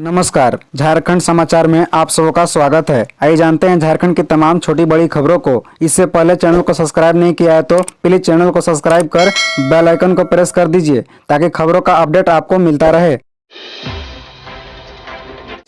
नमस्कार, झारखंड समाचार में आप सबका स्वागत है। आइए जानते हैं झारखंड की तमाम छोटी बड़ी खबरों को। इससे पहले चैनल को सब्सक्राइब नहीं किया है तो प्लीज चैनल को सब्सक्राइब कर बेल आइकन को प्रेस कर दीजिए ताकि खबरों का अपडेट आपको मिलता रहे।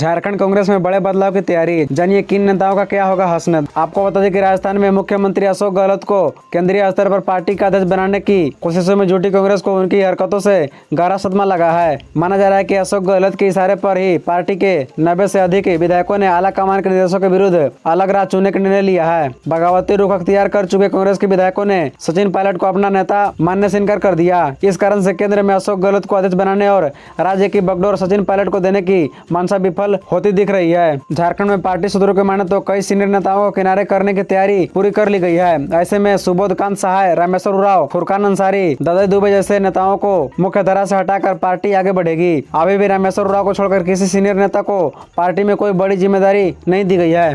झारखंड कांग्रेस में बड़े बदलाव की तैयारी, जानिए किन नेताओं का क्या होगा हसनत। आपको बता दें कि राजस्थान में मुख्यमंत्री अशोक गहलोत को केंद्रीय स्तर पर पार्टी का अध्यक्ष बनाने की कोशिशों में जुटी कांग्रेस को उनकी हरकतों से गहरा सदमा लगा है। माना जा रहा है कि अशोक गहलोत के इशारे पर ही पार्टी के 90 से अधिक विधायकों ने आला कमान के निर्देशों के विरुद्ध अलग राह चुनने का निर्णय लिया है। बगावती रुख अख्तियार कर चुके कांग्रेस के विधायकों ने सचिन पायलट को अपना नेता मानने से इनकार कर दिया। इस कारण से केंद्र में अशोक गहलोत को अध्यक्ष बनाने और राज्य की बागडोर सचिन पायलट को देने की मंशा विफल होती दिख रही है। झारखंड में पार्टी सूत्रों के माने तो कई सीनियर नेताओं को किनारे करने की तैयारी पूरी कर ली गई है। ऐसे में सुबोध कांत सहाय, रामेश्वर उरांव, फुरकान अंसारी, ददई दुबे जैसे नेताओं को मुख्य धारा से हटाकर पार्टी आगे बढ़ेगी। अभी भी रामेश्वर उरांव को छोड़कर किसी सीनियर नेता को पार्टी में कोई बड़ी जिम्मेदारी नहीं दी गई है।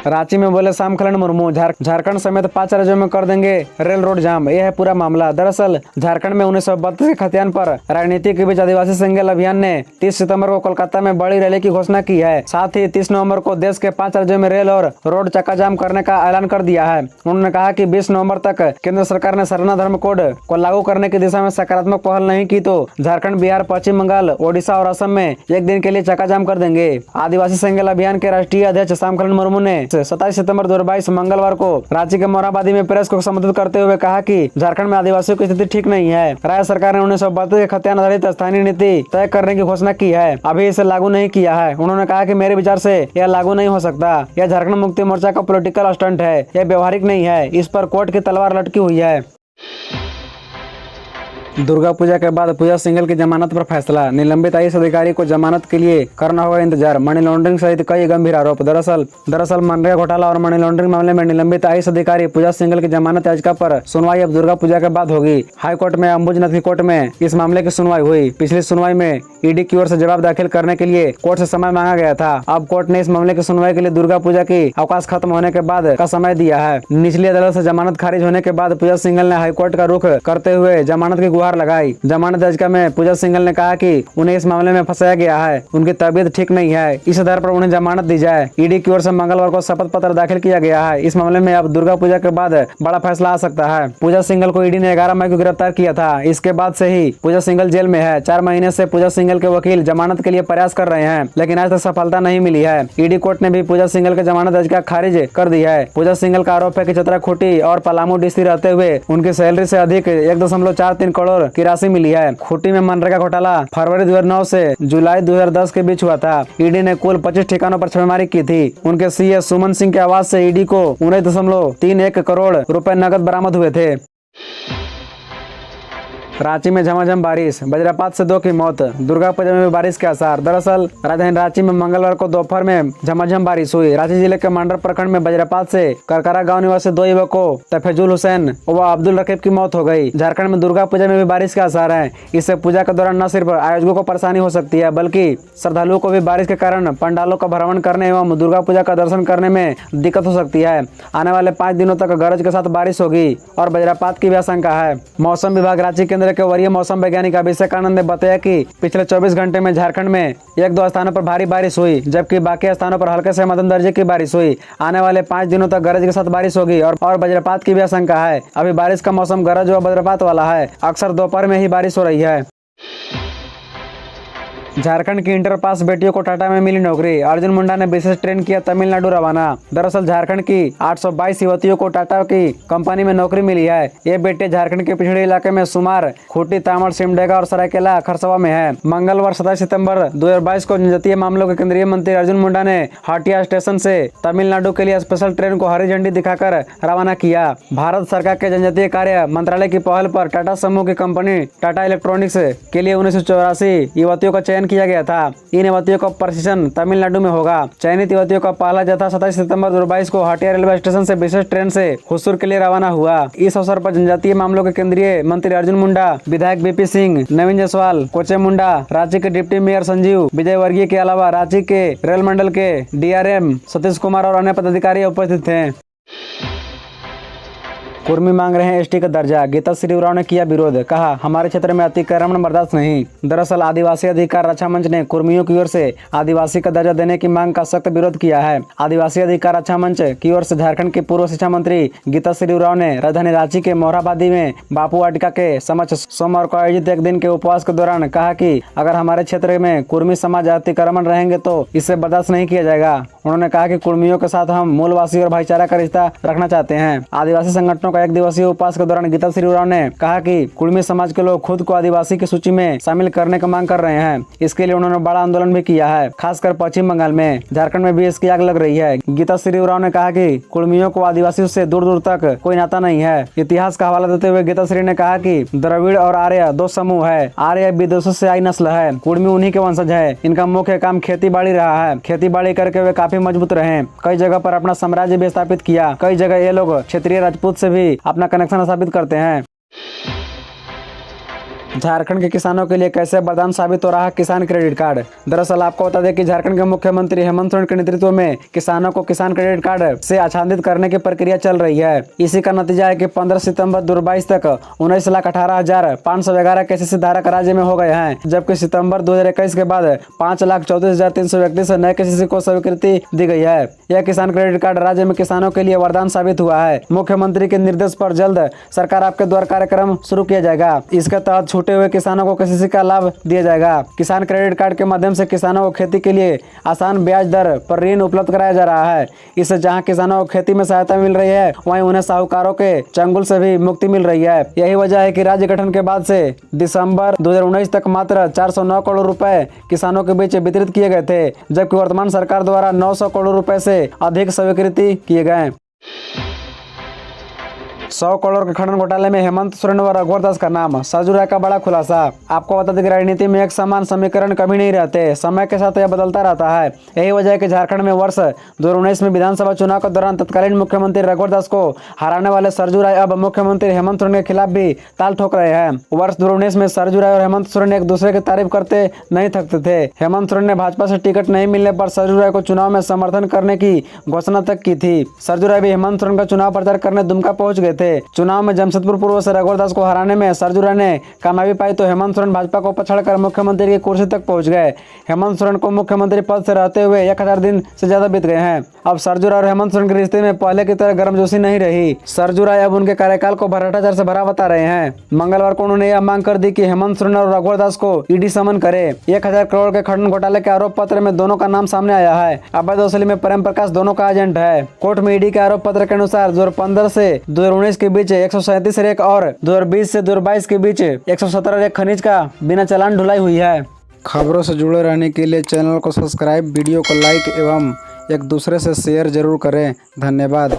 रांची में बोले श्यामखलन मुर्मू, झारखंड समेत 5 राज्यों में कर देंगे रेल रोड जाम। यह है पूरा मामला। दरअसल झारखंड में 1932 के खतियान पर राजनीति के बीच आदिवासी संघर्ष अभियान ने 30 सितंबर को कोलकाता में बड़ी रैली की घोषणा की है। साथ ही 30 नवंबर को देश के 5 राज्यों में रेल और रोड चक्का जाम करने का ऐलान कर दिया है। उन्होंने कहा कि 20 नवंबर तक केंद्र सरकार ने सरना धर्म कोड को लागू करने की दिशा में सकारात्मक पहल नहीं की तो झारखंड, बिहार, पश्चिम बंगाल, ओडिशा और असम में एक दिन के लिए चक्का जाम कर देंगे। आदिवासी संघर्ष अभियान के राष्ट्रीय अध्यक्ष श्यामखलन मुर्मू ने 27 सितंबर 2022 मंगलवार को रांची के मोरहाबादी में प्रेस को संबोधित करते हुए कहा कि झारखंड में आदिवासियों की स्थिति ठीक नहीं है। राज्य सरकार ने 1932 के खतियान आधारित स्थानीय नीति तय करने की घोषणा की है, अभी इसे लागू नहीं किया है। उन्होंने कहा कि मेरे विचार से यह लागू नहीं हो सकता। यह झारखंड मुक्ति मोर्चा का पॉलिटिकल स्टंट है, यह व्यवहारिक नहीं है। इस पर कोर्ट की तलवार लटकी हुई है। दुर्गा पूजा के बाद पूजा सिंघल की जमानत पर फैसला, निलंबित आईएएस अधिकारी को जमानत के लिए करना होगा इंतजार। मनी लॉन्ड्रिंग सहित कई गंभीर आरोप। दरअसल मनरेगा घोटाला और मनी लॉन्ड्रिंग मामले में निलंबित आईएएस अधिकारी पूजा सिंघल की जमानत याचिका पर सुनवाई अब दुर्गा पूजा के बाद होगी। हाईकोर्ट में अंबुजनाथ कोर्ट में इस मामले की सुनवाई हुई। पिछली सुनवाई में ईडी की ओर से जवाब दाखिल करने के लिए कोर्ट से समय मांगा गया था। अब कोर्ट ने इस मामले की सुनवाई के लिए दुर्गा पूजा की अवकाश खत्म होने के बाद का समय दिया है। निचली अदालत से जमानत खारिज होने के बाद पूजा सिंघल ने हाईकोर्ट का रुख करते हुए जमानत की गुहार लगाई। जमानत याचिका में पूजा सिंघल ने कहा कि उन्हें इस मामले में फंसाया गया है, उनकी तबीयत ठीक नहीं है, इस आधार पर उन्हें जमानत दी जाए। ईडी की ओर से मंगलवार को शपथ पत्र दाखिल किया गया है। इस मामले में अब दुर्गा पूजा के बाद बड़ा फैसला आ सकता है। पूजा सिंघल को ईडी ने 11 मई को गिरफ्तार किया था। इसके बाद से ही पूजा सिंघल जेल में है। 4 महीने से पूजा सिंघल के वकील जमानत के लिए प्रयास कर रहे हैं, लेकिन आज तक सफलता नहीं मिली है। ईडी कोर्ट ने भी पूजा सिंघल की जमानत याचिका खारिज कर दी है। पूजा सिंघल का आरोप है कि चित्राखूटी और पलामू डीसी रहते हुए उनकी सैलरी से अधिक 1.43 करोड़ की राशि मिली है। खूंटी में मनरेगा घोटाला फरवरी 2009 से जुलाई 2010 के बीच हुआ था। ईडी ने कुल 25 ठिकानों पर छापेमारी की थी। उनके सीए सुमन सिंह के आवास से ईडी को 19.31 करोड़ रुपए नकद बरामद हुए थे। रांची में झमाझम बारिश, वज्रपात से 2 की मौत। दुर्गा पूजा में भी बारिश के आसार। दरअसल राजधानी रांची में मंगलवार को दोपहर में झमाझम बारिश हुई। रांची जिले के मांडर प्रखंड में वज्रपात से करकरा गांव निवासी 2 युवकों तफेजुल हुसैन व अब्दुल रकीब की मौत हो गई। झारखंड में दुर्गा पूजा में भी बारिश के आसार है। इससे पूजा के दौरान न सिर्फ आयोजकों को परेशानी हो सकती है, बल्कि श्रद्धालुओं को भी बारिश के कारण पंडालों का भ्रमण करने एवं दुर्गा पूजा का दर्शन करने में दिक्कत हो सकती है। आने वाले 5 दिनों तक गरज के साथ बारिश होगी और वज्रपात की भी आशंका है। मौसम विभाग रांची केंद्र के वरीय मौसम वैज्ञानिक अभिषेक आनंद ने बताया कि पिछले 24 घंटे में झारखंड में 1-2 स्थानों पर भारी बारिश हुई, जबकि बाकी स्थानों पर हल्के से मध्यम दर्जे की बारिश हुई। आने वाले 5 दिनों तक गरज के साथ बारिश होगी और वज्रपात की भी आशंका है। अभी बारिश का मौसम गरज व वज्रपात वाला है। अक्सर दोपहर में ही बारिश हो रही है। झारखंड की इंटर पास बेटियों को टाटा में मिली नौकरी, अर्जुन मुंडा ने विशेष ट्रेन किया तमिलनाडु रवाना। दरअसल झारखंड की 822 युवतियों को टाटा की कंपनी में नौकरी मिली है। ये बेटे झारखंड के पिछड़े इलाके में सुमार, खूंटी, तामड़, सिमडेगा और सरायकेला खरसवा में है। मंगलवार 27 सितंबर 2022 को जनजातीय मामलों के केंद्रीय मंत्री अर्जुन मुंडा ने हटिया स्टेशन से तमिलनाडु के लिए स्पेशल ट्रेन को हरी झंडी दिखाकर रवाना किया। भारत सरकार के जनजातीय कार्य मंत्रालय की पहल पर टाटा समूह की कंपनी टाटा इलेक्ट्रॉनिक्स के लिए 1984 युवतियों का चयन किया गया था। इन युवतियों का प्रशिक्षण तमिलनाडु में होगा। चयनित युवतियों का पहला जत्था 27 सितंबर 2022 को हटिया रेलवे स्टेशन से विशेष ट्रेन से हुसूर के लिए रवाना हुआ। इस अवसर पर जनजातीय मामलों के केंद्रीय मंत्री अर्जुन मुंडा, विधायक बीपी सिंह, नवीन जायसवाल, कोचे मुंडा, रांची के डिप्टी मेयर संजीव विजय वर्गीय के अलावा रांची के रेल मंडल के डीआरएम सतीश कुमार और अन्य पदाधिकारी उपस्थित थे। कुर्मी मांग रहे हैं एसटी का दर्जा, गीताश्री उरांव ने किया विरोध, कहा हमारे क्षेत्र में अतिक्रमण बर्दाश्त नहीं। दरअसल आदिवासी अधिकार रक्षा मंच ने कुर्मियों की ओर से आदिवासी का दर्जा देने की मांग का सख्त विरोध किया है। आदिवासी अधिकार रक्षा मंच की ओर से झारखंड की पूर्व शिक्षा मंत्री गीताश्री उरांव ने राजधानी रांची के मोरहाबादी में बापू वाटिका के समक्ष सोमवार को आयोजित एक दिन के उपवास के दौरान कहा कि अगर हमारे क्षेत्र में कुर्मी समाज अतिक्रमण रहेंगे तो इसे बर्दाश्त नहीं किया जाएगा। उन्होंने कहा कि कुर्मियों के साथ हम मूलवासी और भाईचारा का रिश्ता रखना चाहते हैं। आदिवासी संगठनों का एक दिवसीय उपवास के दौरान गीताश्री उरांव ने कहा कि कुर्मी समाज के लोग खुद को आदिवासी की सूची में शामिल करने की मांग कर रहे हैं। इसके लिए उन्होंने बड़ा आंदोलन भी किया है, खासकर पश्चिम बंगाल में। झारखंड में भी इसकी आग लग रही है। गीताश्री उरांव ने कहा कि कुर्मियों को आदिवासियों से दूर दूर तक कोई नाता नहीं है। इतिहास का हवाला देते हुए गीताश्री ने कहा कि द्रविड़ और आर्य दो समूह है। आर्य विदेशों से आई नस्ल है, कुर्मी उन्हीं के वंशज है। इनका मुख्य काम खेती बाड़ी रहा है। खेती बाड़ी करके वे काफी मजबूत रहे, कई जगह पर अपना साम्राज्य भी स्थापित किया। कई जगह ये लोग क्षेत्रीय राजपूत से भी अपना कनेक्शन स्थापित करते हैं। झारखंड के किसानों के लिए कैसे वरदान साबित हो रहा है किसान क्रेडिट कार्ड। दरअसल आपको बता दें कि झारखंड के मुख्यमंत्री हेमंत सोरेन के नेतृत्व में किसानों को किसान क्रेडिट कार्ड से आच्छादित करने की प्रक्रिया चल रही है। इसी का नतीजा है कि 15 सितंबर 2022 तक 19,18,511 केसीसी धारक राज्य में हो गए हैं, जबकि सितंबर 2021 के बाद 5,34,331 नए केसीसी को स्वीकृति दी गई है। यह किसान क्रेडिट कार्ड राज्य में किसानों के लिए वरदान साबित हुआ है। मुख्यमंत्री के निर्देश पर जल्द सरकार आपके द्वार कार्यक्रम शुरू किया जाएगा। इसके तहत छूटे हुए किसानों को केसीसी का लाभ दिया जाएगा। किसान क्रेडिट कार्ड के माध्यम से किसानों को खेती के लिए आसान ब्याज दर पर ऋण उपलब्ध कराया जा रहा है। इससे जहां किसानों को खेती में सहायता मिल रही है, वहीं उन्हें साहूकारों के चंगुल से भी मुक्ति मिल रही है। यही वजह है कि राज्य गठन के बाद से दिसंबर 2019 तक मात्र 409 करोड़ रुपए किसानों के बीच वितरित किए गए थे, जबकि वर्तमान सरकार द्वारा 900 करोड़ रुपए से अधिक स्वीकृति किए गए। 100 करोड़ के खनन घोटाले में हेमंत सोरेन व रघुवर दास का नाम, सरजू राय का बड़ा खुलासा। आपको बता दें कि राजनीति में एक समान समीकरण कभी नहीं रहते, समय के साथ यह बदलता रहता है। यही वजह है कि झारखंड में वर्ष 2019 में विधानसभा चुनाव के दौरान तत्कालीन मुख्यमंत्री रघुवर दास को हराने वाले सरजू राय अब मुख्यमंत्री हेमंत सोरेन के खिलाफ भी ताल ठोक रहे हैं। वर्ष 2019 में सरजू राय और हेमंत सोरेन एक दूसरे की तारीफ करते नहीं थकते थे। हेमंत सोरेन ने भाजपा से टिकट नहीं मिलने पर सरजू राय को चुनाव में समर्थन करने की घोषणा तक की थी। सरजू राय भी हेमंत सोरेन का चुनाव प्रचार करने दुमका पहुंच गए थे। चुनाव में जमशेदपुर पूर्व से रघुवर दास को हराने में सरजू राय ने कामयाबी पाई तो हेमंत सोरेन भाजपा को पछाड़कर मुख्यमंत्री की कुर्सी तक पहुंच गए। हेमंत सोरेन को मुख्यमंत्री पद से रहते हुए 1000 दिन से ज्यादा बीत गए हैं। अब सरजू राय और हेमंत सोरेन के रिश्ते में पहले की तरह गर्मजोशी नहीं रही। सरजू राय अब उनके कार्यकाल को भ्रष्टाचार से भरा बता रहे हैं। मंगलवार को उन्होंने यह मांग कर दी कि हेमंत सोरेन और रघुवर दास को ईडी समन करे। 1000 करोड़ के खनन घोटाले के आरोप पत्र में दोनों का नाम सामने आया है। अवैध वसूली में प्रेम प्रकाश दोनों का एजेंट है। कोर्ट में ईडी के आरोप पत्र के अनुसार 2015 से 2019 के बीच 137 रेक और 2020 से 2022 के बीच 117 रेक खनिज का बिना चालान ढुलाई हुई है। खबरों से जुड़े रहने के लिए चैनल को सब्सक्राइब, वीडियो को लाइक एवं एक दूसरे से शेयर जरूर करें। धन्यवाद।